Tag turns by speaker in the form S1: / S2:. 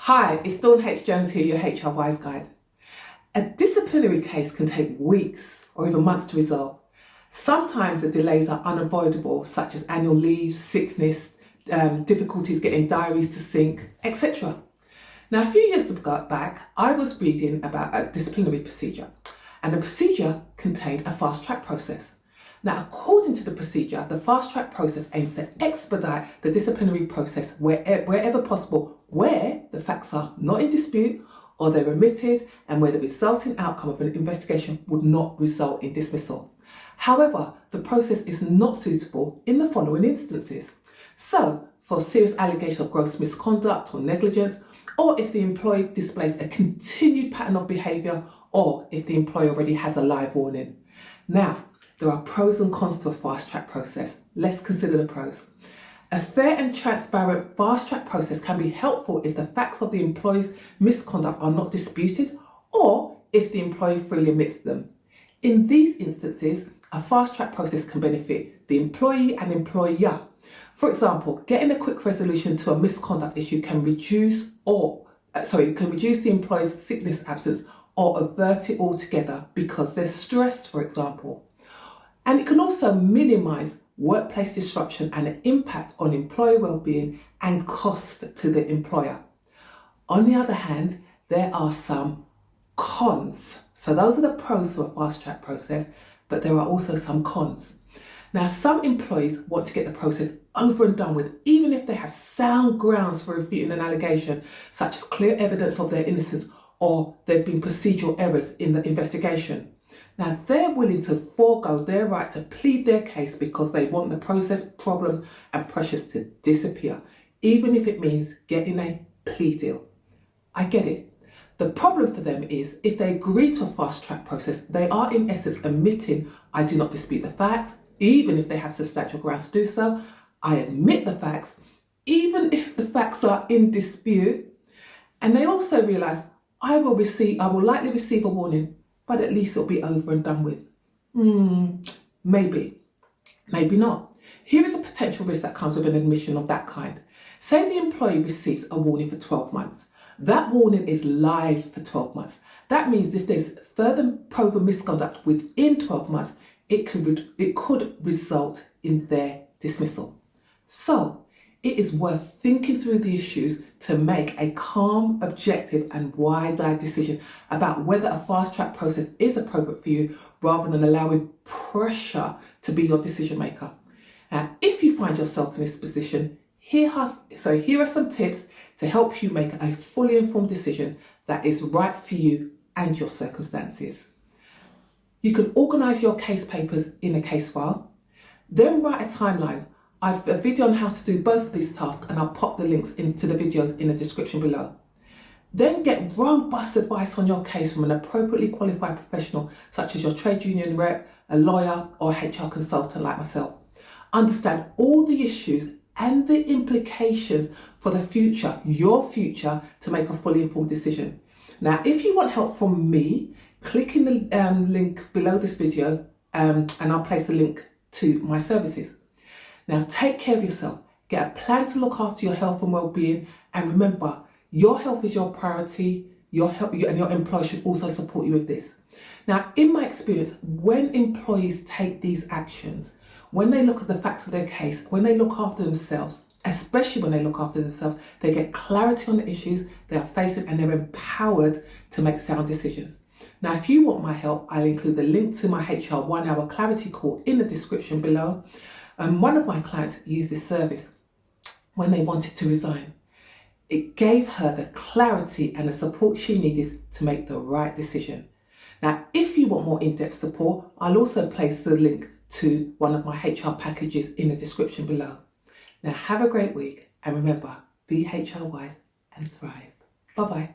S1: Hi, it's Dawn H. Jones here, your HR Wise Guide. A disciplinary case can take weeks or even months to resolve. Sometimes the delays are unavoidable, such as annual leave, sickness, difficulties getting diaries to sync, etc. Now, a few years back, I was reading about a disciplinary procedure, and the procedure contained a fast-track process. Now, according to the procedure, the fast-track process aims to expedite the disciplinary process wherever possible, where the facts are not in dispute or they're omitted, and where the resulting outcome of an investigation would not result in dismissal. However, the process is not suitable in the following instances. So, for serious allegations of gross misconduct or negligence, or if the employee displays a continued pattern of behaviour, or if the employee already has a live warning. Now, there are pros and cons to a fast-track process. Let's consider the pros. A fair and transparent fast-track process can be helpful if the facts of the employee's misconduct are not disputed or if the employee freely admits them. In these instances, a fast-track process can benefit the employee and employer. For example, getting a quick resolution to a misconduct issue can reduce the employee's sickness absence or avert it altogether because they're stressed, for example. And it can also minimise workplace disruption and an impact on employee well-being and cost to the employer. On the other hand, there are some cons. So those are the pros to a fast-track process, but there are also some cons. Now, some employees want to get the process over and done with, even if they have sound grounds for refuting an allegation, such as clear evidence of their innocence or there have been procedural errors in the investigation. Now, they're willing to forego their right to plead their case because they want the process, problems and pressures to disappear, even if it means getting a plea deal. I get it. The problem for them is if they agree to a fast-track process, they are in essence admitting, I do not dispute the facts, even if they have substantial grounds to do so. I admit the facts, even if the facts are in dispute. And they also realise, I will likely receive a warning, but at least it'll be over and done with. Maybe not. Here is a potential risk that comes with an admission of that kind. Say the employee receives a warning for 12 months. That warning is live for 12 months. That means if there's further proven misconduct within 12 months, it could result in their dismissal. So it is worth thinking through the issues to make a calm, objective and wide-eyed decision about whether a fast-track process is appropriate for you rather than allowing pressure to be your decision maker. Now, if you find yourself in this position, here are some tips to help you make a fully informed decision that is right for you and your circumstances. You can organise your case papers in a case file, then write a timeline. I've a video on how to do both of these tasks and I'll pop the links into the videos in the description below. Then get robust advice on your case from an appropriately qualified professional such as your trade union rep, a lawyer or HR consultant like myself. Understand all the issues and the implications for the future, your future, to make a fully informed decision. Now, if you want help from me, click in the link below this video and I'll place a link to my services. Now, take care of yourself, get a plan to look after your health and well-being, and remember, your health is your priority, and your employer should also support you with this. Now, in my experience, when employees take these actions, when they look at the facts of their case, when they look after themselves, especially when they look after themselves, they get clarity on the issues they are facing and they're empowered to make sound decisions. Now, if you want my help, I'll include the link to my HR 1-hour clarity call in the description below. One of my clients used this service when they wanted to resign. It gave her the clarity and the support she needed to make the right decision. Now, if you want more in-depth support, I'll also place the link to one of my HR packages in the description below. Now, have a great week and remember, be HR wise and thrive. Bye-bye.